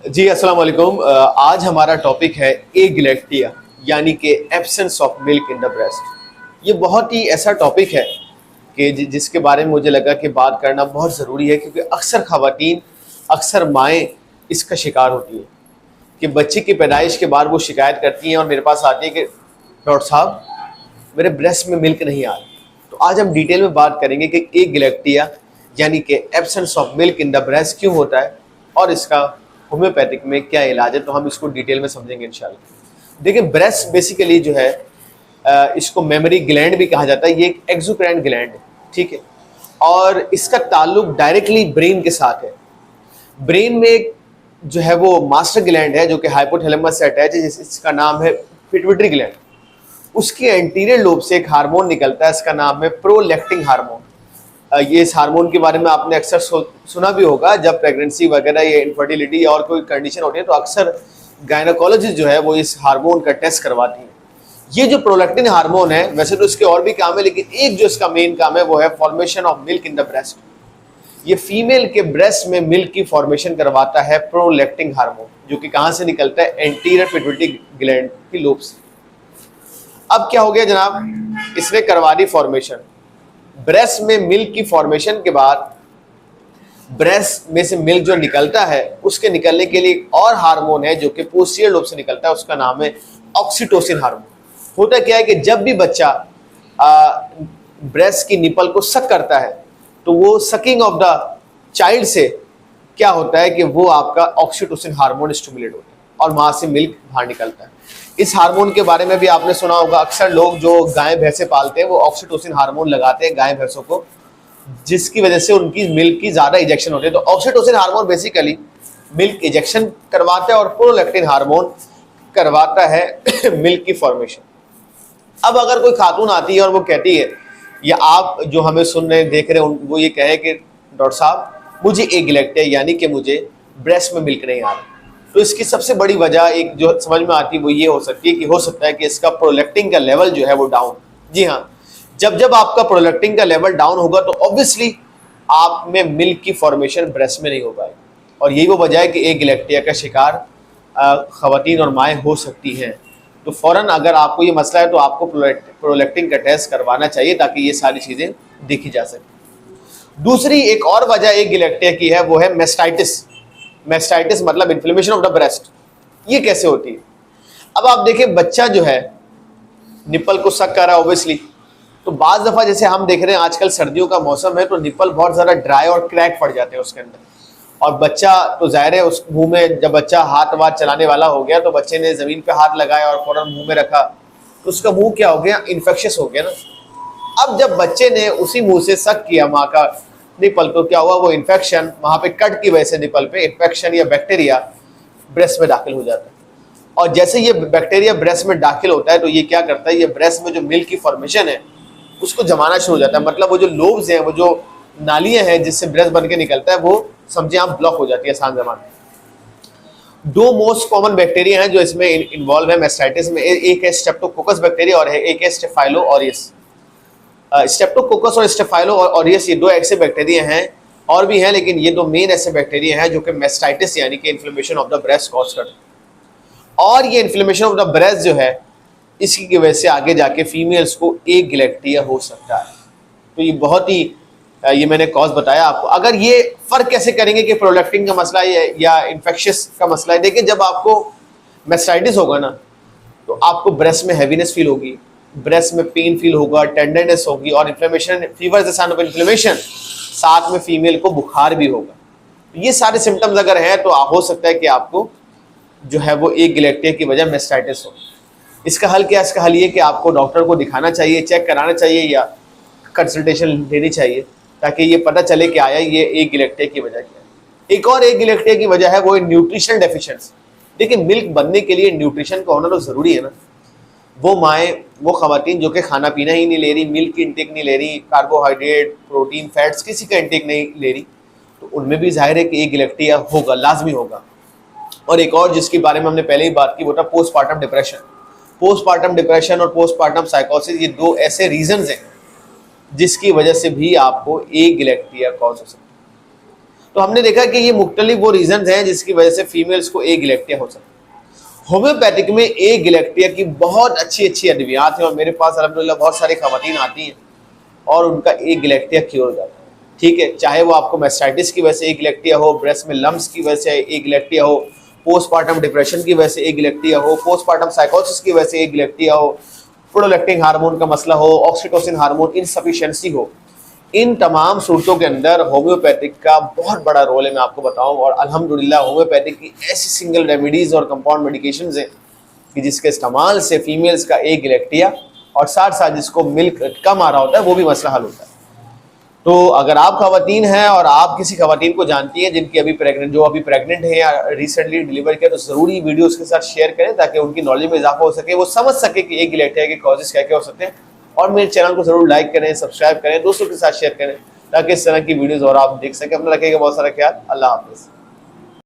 जी अस्सलाम वालेकुम। आज हमारा टॉपिक है एगिलेक्टिया यानी कि absence of milk in the breast. ये बहुत ही ऐसा टॉपिक है कि जिसके बारे में मुझे लगा कि बात करना बहुत ज़रूरी है, क्योंकि अक्सर ख़वातीन, अक्सर माएँ इसका शिकार होती हैं कि बच्चे की पैदाइश के बाद वो शिकायत करती हैं और मेरे पास आती है कि डॉक्टर साहब मेरे ब्रेस्ट में मिल्क नहीं आ रही। तो आज हम डिटेल में बात करेंगे कि एगिलेक्टिया यानी कि absence of milk in the breast क्यों होता है और इसका होम्योपैथिक में क्या इलाज है। तो हम इसको डिटेल में समझेंगे इंशाल्लाह। देखिए, ब्रेस्ट बेसिकली जो है इसको मेमोरी ग्लैंड भी कहा जाता है। ये एक एक्सोक्राइन ग्लैंड है, ठीक है, और इसका ताल्लुक डायरेक्टली ब्रेन के साथ है। ब्रेन में एक जो है वो मास्टर ग्लैंड है जो कि हाइपोथैलेमस से अटैच है, जिसका नाम है पिट्यूटरी ग्लैंड। उसके एंटीरियर लोब से एक हार्मोन निकलता है, इसका नाम है प्रोलैक्टिन हार्मोन। ये इस हार्मोन के बारे में आपने अक्सर सुना भी होगा। जब प्रेगनेंसी वगैरह या इनफर्टिलिटी और कोई कंडीशन होती है तो अक्सर गायनोकोलॉजिस्ट जो है वो इस हार्मोन का टेस्ट करवाती है। ये जो प्रोलैक्टिन हार्मोन है, वैसे तो इसके और भी काम है, लेकिन एक जो इसका मेन काम है वो है formation of milk in the breast. ये फीमेल के ब्रेस्ट में मिल्क की फॉर्मेशन करवाता है प्रोलैक्टिन हार्मोन, जो कि कहाँ से निकलता है? एंटीरियर पिट्यूटरी ग्लैंड की लोब से। अब क्या हो गया जनाब, इसने करवा दी फॉर्मेशन। ब्रेस्ट में मिल्क की फॉर्मेशन के बाद ब्रेस्ट में से मिल्क जो निकलता है, उसके निकलने के लिए एक और हार्मोन है जो कि पोस्टीरियर लोब से निकलता है, उसका नाम है ऑक्सीटोसिन हार्मोन। होता क्या है कि जब भी बच्चा ब्रेस्ट की निपल को सक करता है तो वो सकिंग ऑफ द चाइल्ड से क्या होता है कि वो आपका ऑक्सीटोसिन हार्मोन स्टिमुलेट होता है और वहां से मिल्क बाहर निकलता है। इस हार्मोन के बारे में भी आपने सुना होगा। अक्सर लोग जो गाय भैंसे पालते हैं वो ऑक्सीटोसिन हार्मोन लगाते हैं गाय भैंसों को, जिसकी वजह से उनकी मिल्क की ज़्यादा इजेक्शन होती है। तो oxytocin hormone basically milk ejection करवाता है और प्रोलैक्टिन हार्मोन करवाता है मिल्क की फॉर्मेशन। अब अगर कोई खातून आती है और वो कहती है, या आप जो हमें सुन रहे देख रहे हैं वो ये कहे कि डॉक्टर साहब मुझे एगिलेक्टिया यानी कि मुझे ब्रेस्ट में मिल्क नहीं आ रहा, तो इसकी सबसे बड़ी वजह एक जो समझ में आती है वो ये हो सकती है कि हो सकता है कि इसका प्रोलैक्टिन का लेवल जो है वो डाउन। जी हाँ, जब जब आपका प्रोलैक्टिन का लेवल डाउन होगा तो ऑब्वियसली आप में मिल्क की फॉर्मेशन ब्रेस्ट में नहीं हो पाएगी, और यही वो वजह है कि एगिलेक्टिया का शिकार ख़वातीन और माएँ हो सकती हैं। तो फ़ौरन अगर आपको ये मसला है तो आपको प्रोलैक्टिन का टेस्ट करवाना चाहिए ताकि ये सारी चीज़ें देखी जा सकें। दूसरी एक और वजह एगिलेक्टिया की है, वो है मेस्टाइटिस। मेस्टाइटिस मतलब इन्फ्लेमेशन ऑफ द ब्रेस्ट। ये कैसे होती है? अब आप देखिए, बच्चा जो है निपल को सक कर रहा है ऑब्वियसली, तो बाज़ दफ़ा जैसे हम देख रहे हैं आजकल सर्दियों का मौसम है तो निपल बहुत ज़्यादा ड्राई और क्रैक पड़ जाते हैं उसके अंदर, और बच्चा तो ज़ाहिर है उस मुंह में, जब बच्चा हाथ वाथ चलाने वाला हो गया तो बच्चे ने ज़मीन पे हाथ लगाया और फ़ौरन मुंह में रखा तो उसका मुंह क्या हो गया? इन्फेक्शस हो गया ना। अब जब बच्चे ने उसी मुंह से सक किया माँ का निपल, तो क्या हुआ? वो इन्फेक्शन वहाँ पे कट की वजह से निपल पे इन्फेक्शन या बैक्टीरिया ब्रेस्ट में दाखिल हो जाता है, और जैसे ये बैक्टीरिया ब्रेस्ट में दाखिल होता है तो ये क्या करता है? ये ब्रेस्ट में जो मिल्क की फॉर्मेशन है उसको जमाना शुरू हो जाता है। मतलब वो जो लोब्स हैं, वो जो नालियाँ हैं जिससे ब्रेस्ट बन के निकलता है, वो समझे आप ब्लॉक हो जाती है आसान ज़बान में। दो मोस्ट कॉमन बैक्टीरिया हैं जो इसमें इन्वॉल्व है मेस्टाइटिस में। एक है स्ट्रेप्टोकोकस बैक्टीरिया और एक है स्टेफाइलो ऑरियस। स्ट्रेप्टोकोकस और स्टेफाइलो ऑरियस ये दो ऐसे बैक्टीरिया हैं, और भी हैं, लेकिन ये दो मेन ऐसे बैक्टीरिया हैं जो कि मेस्टाइटिस यानी कि inflammation of the breast cause करते हैं। और ये इन्फ्लेमेशन ऑफ द ब्रेस्ट जो है, इसकी वजह से आगे जाके फीमेल्स को एगिलेक्टिया हो सकता है। तो ये बहुत ही ये मैंने कॉज बताया आपको। अगर ये फ़र्क कैसे करेंगे कि प्रोलैक्टिन का मसला है या इन्फेक्शस का मसला है? देखिए, जब आपको मेस्टाइटिस होगा ना तो आपको ब्रेस्ट में हैवीनेस फील होगी, ब्रेस्ट में पेन फील होगा, टेंडरनेस होगी, और inflammation, fever is a sign of inflammation, साथ में फीमेल को बुखार भी होगा। तो ये सारे सिम्टम्स अगर हैं तो हो सकता है कि आपको जो है वो एगिलेक्टिया की वजह मेस्टाइटिस हो। इसका हल क्या है? इसका हल ये कि आपको डॉक्टर को दिखाना चाहिए, चेक कराना चाहिए या कंसल्टेशन लेनी चाहिए, ताकि ये पता चले कि आया ये एगिलेक्टिया की वजह क्या है। एक और एगिलेक्टिया की वजह है वो है न्यूट्रिशन डेफिशिएंसी। देखिए, मिल्क बनने के लिए न्यूट्रिशन का होना तो ज़रूरी है ना। वो माएँ, वो ख़वातीन जो कि खाना पीना ही नहीं ले रही, मिल्क की इंटेक नहीं ले रही, कार्बोहाइड्रेट, प्रोटीन, फैट्स किसी का इंटेक नहीं ले रही, तो उनमें भी जाहिर है कि एगिलेक्टिया होगा, लाजमी होगा। और एक और जिसके बारे में हमने पहले ही बात की वो था पोस्टपार्टम डिप्रेशन। पोस्टपार्टम डिप्रेशन और पोस्टपार्टम साइकोसिस, ये दो ऐसे रीजंस हैं जिसकी वजह से भी आपको एगिलेक्टिया कॉज हो सकती है। तो हमने देखा कि ये मुख्तलिफ वो रीजन हैं जिसकी वजह से फीमेल्स को ए गिलेक्टिया हो सकता है। होम्योपैथिक में ए गिलेक्टिया की बहुत अच्छी अच्छी अद्वियात हैं और मेरे पास अल्हम्दुलिल्लाह बहुत सारी खवातीन आती हैं और उनका ए गिलेक्टिया क्योर हो जाता है। ठीक है, चाहे वो आपको मैस्टाइटिस की वजह से ए गिलेक्टिया हो, ब्रेस्ट में लम्स की वजह से ए गिलेक्टिया हो, पोस्टपार्टम डिप्रेशन की वजह से ए गिलेक्टिया हो, पोस्टपार्टम साइकोसिस की वजह से ए गिलेक्टिया हो, प्रोलैक्टिन हार्मोन का मसला हो, ऑक्सीटोसिन हार्मोन इनसफिशिएंसी हो, इन तमाम सूरतों के अंदर होम्योपैथिक का बहुत बड़ा रोल है, मैं आपको बताऊं। और अल्हम्दुलिल्लाह होम्योपैथिक की ऐसी सिंगल रेमेडीज़ और कंपाउंड मेडिकेशंस हैं कि जिसके इस्तेमाल से फीमेल्स का ए गिलेक्टिया और साथ साथ जिसको मिल्क कम आ रहा होता है वो भी मसला हल होता है। तो अगर आप खवातीन हैं और आप किसी खवातीन को जानती हैं जिनकी अभी प्रेग्नेंट हैं या रिसेंटली डिलीवर किया, तो ज़रूरी वीडियो उसके साथ शेयर करें ताकि उनकी नॉलेज में इजाफा हो सके, वो समझ सके कि ए गिलेक्टिया के कॉजेज़ क्या क्या हो सकते हैं। और मेरे चैनल को जरूर लाइक करें, सब्सक्राइब करें, दोस्तों के साथ शेयर करें ताकि इस तरह की वीडियोस और आप देख सकें। अपना रखिएगा बहुत सारा ख्याल। अल्लाह हाफिज़।